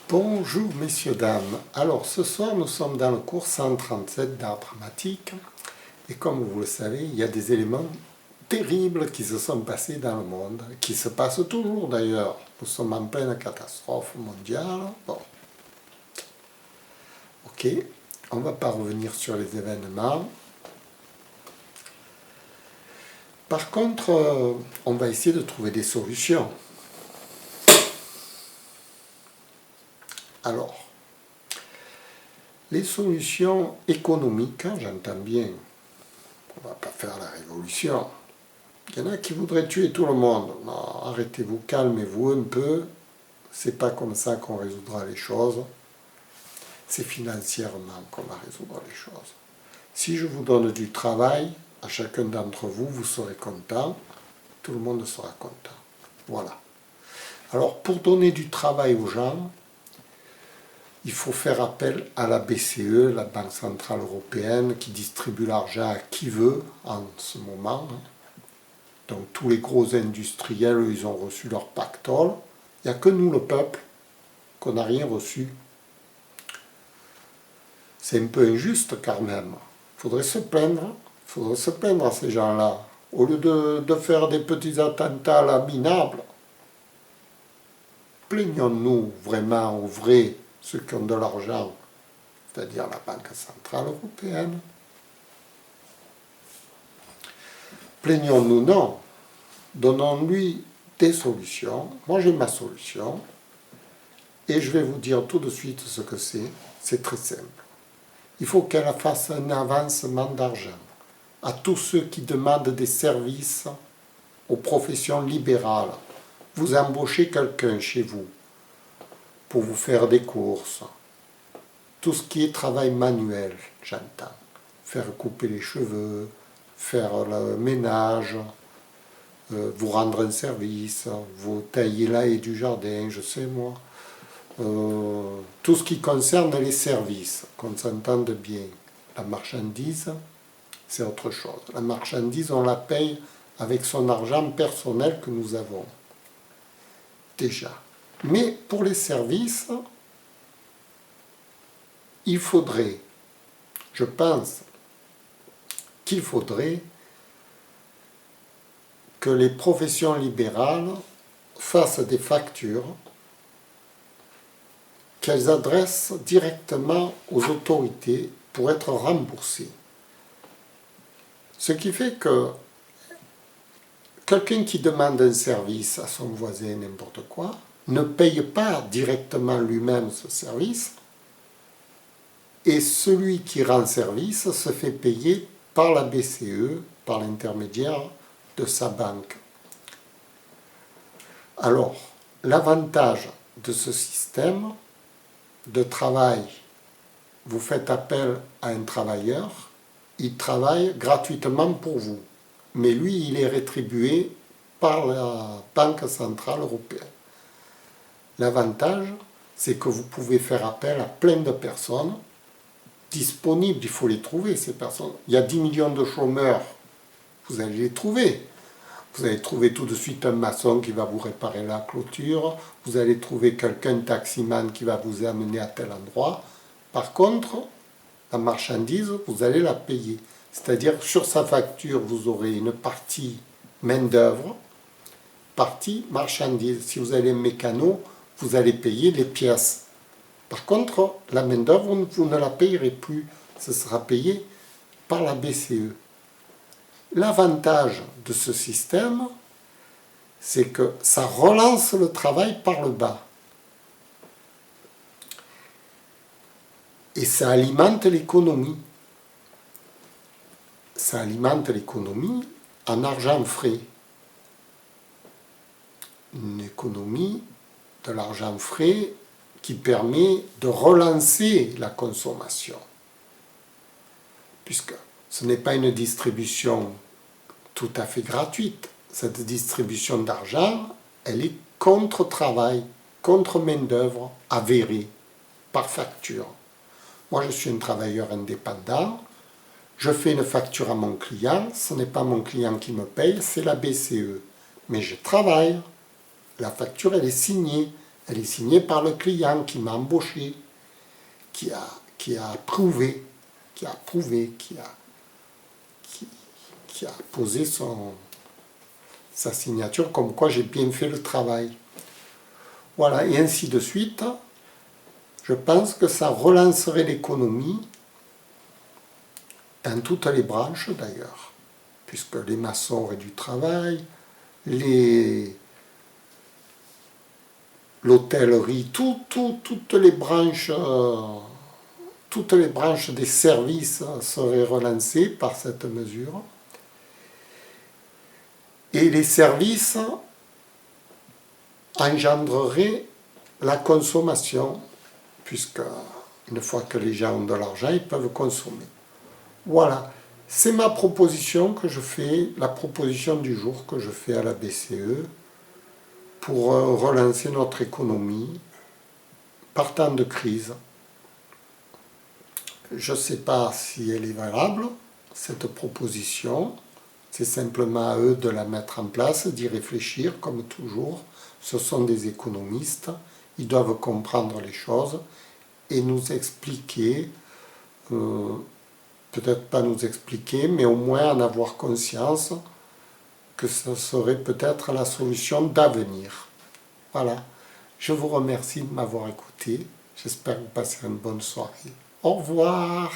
Bonjour messieurs, dames. Alors ce soir nous sommes dans le cours 137 d'art dramatique et comme vous le savez, il y a des éléments terribles qui se sont passés dans le monde, qui se passent toujours d'ailleurs. Nous sommes en pleine catastrophe mondiale. Bon, ok, on ne va pas revenir sur les événements. Par contre, on va essayer de trouver des solutions. Alors, les solutions économiques, j'entends bien, on ne va pas faire la révolution. Il y en a qui voudraient tuer tout le monde. Non, arrêtez-vous, calmez-vous un peu. C'est pas comme ça qu'on résoudra les choses. C'est financièrement qu'on va résoudre les choses. Si je vous donne du travail, à chacun d'entre vous, vous serez content. Tout le monde sera content. Voilà. Alors, pour donner du travail aux gens, il faut faire appel à la BCE, la Banque Centrale Européenne, qui distribue l'argent à qui veut en ce moment. Donc tous les gros industriels, ils ont reçu leur pactole. Il n'y a que nous, le peuple, qu'on n'a rien reçu. C'est un peu injuste quand même. Il faudrait se plaindre. Il faudrait se plaindre à ces gens-là. Au lieu de faire des petits attentats laminables, plaignons-nous vraiment au vrai ceux qui ont de l'argent, c'est-à-dire la Banque Centrale Européenne. Plaignons-nous, non. Donnons-lui des solutions. Moi, j'ai ma solution. Et je vais vous dire tout de suite ce que c'est. C'est très simple. Il faut qu'elle fasse un avancement d'argent à tous ceux qui demandent des services aux professions libérales. Vous embauchez quelqu'un chez vous pour vous faire des courses. Tout ce qui est travail manuel, j'entends. Faire couper les cheveux, faire le ménage, vous rendre un service, vous tailler la haie du jardin, je sais moi. Tout ce qui concerne les services, qu'on s'entende bien. La marchandise, c'est autre chose. La marchandise, on la paye avec son argent personnel que nous avons. Déjà. Mais pour les services, il faudrait, je pense qu'il faudrait que les professions libérales fassent des factures qu'elles adressent directement aux autorités pour être remboursées. Ce qui fait que quelqu'un qui demande un service à son voisin, n'importe quoi, ne paye pas directement lui-même ce service, et celui qui rend service se fait payer par la BCE, par l'intermédiaire de sa banque. Alors, l'avantage de ce système de travail, vous faites appel à un travailleur, il travaille gratuitement pour vous, mais lui, il est rétribué par la Banque Centrale Européenne. L'avantage, c'est que vous pouvez faire appel à plein de personnes disponibles, il faut les trouver, ces personnes. Il y a 10 millions de chômeurs, vous allez les trouver. Vous allez trouver tout de suite un maçon qui va vous réparer la clôture, vous allez trouver quelqu'un, taximan, qui va vous amener à tel endroit. Par contre, la marchandise, vous allez la payer. C'est-à-dire sur sa facture, vous aurez une partie main-d'œuvre, partie marchandise. Si vous avez un mécano, vous allez payer les pièces. Par contre, la main-d'œuvre, vous ne la payerez plus. Ce sera payé par la BCE. L'avantage de ce système, c'est que ça relance le travail par le bas. Et ça alimente l'économie. Ça alimente l'économie en argent frais. Une économie de l'argent frais qui permet de relancer la consommation. Puisque ce n'est pas une distribution tout à fait gratuite. Cette distribution d'argent, elle est contre travail, contre main-d'œuvre avérée, par facture. Moi, je suis un travailleur indépendant, je fais une facture à mon client, ce n'est pas mon client qui me paye, c'est la BCE. Mais je travaille, la facture, elle est signée, Elle est signée par le client qui m'a embauché, qui a approuvé, qui a posé sa signature comme quoi j'ai bien fait le travail. Voilà, et ainsi de suite. Je pense que ça relancerait l'économie dans toutes les branches d'ailleurs, puisque les maçons auraient du travail, l'hôtellerie, toutes les branches des services seraient relancées par cette mesure. Et les services engendreraient la consommation, puisque une fois que les gens ont de l'argent, ils peuvent consommer. Voilà, c'est ma proposition que je fais, la proposition du jour que je fais à la BCE pour relancer notre économie partant de crise. Je ne sais pas si elle est valable, cette proposition. C'est simplement à eux de la mettre en place, d'y réfléchir, comme toujours. Ce sont des économistes, ils doivent comprendre les choses et nous expliquer, peut-être pas nous expliquer, mais au moins en avoir conscience que ce serait peut-être la solution d'avenir. Voilà, je vous remercie de m'avoir écouté, j'espère que vous passerez une bonne soirée. Au revoir.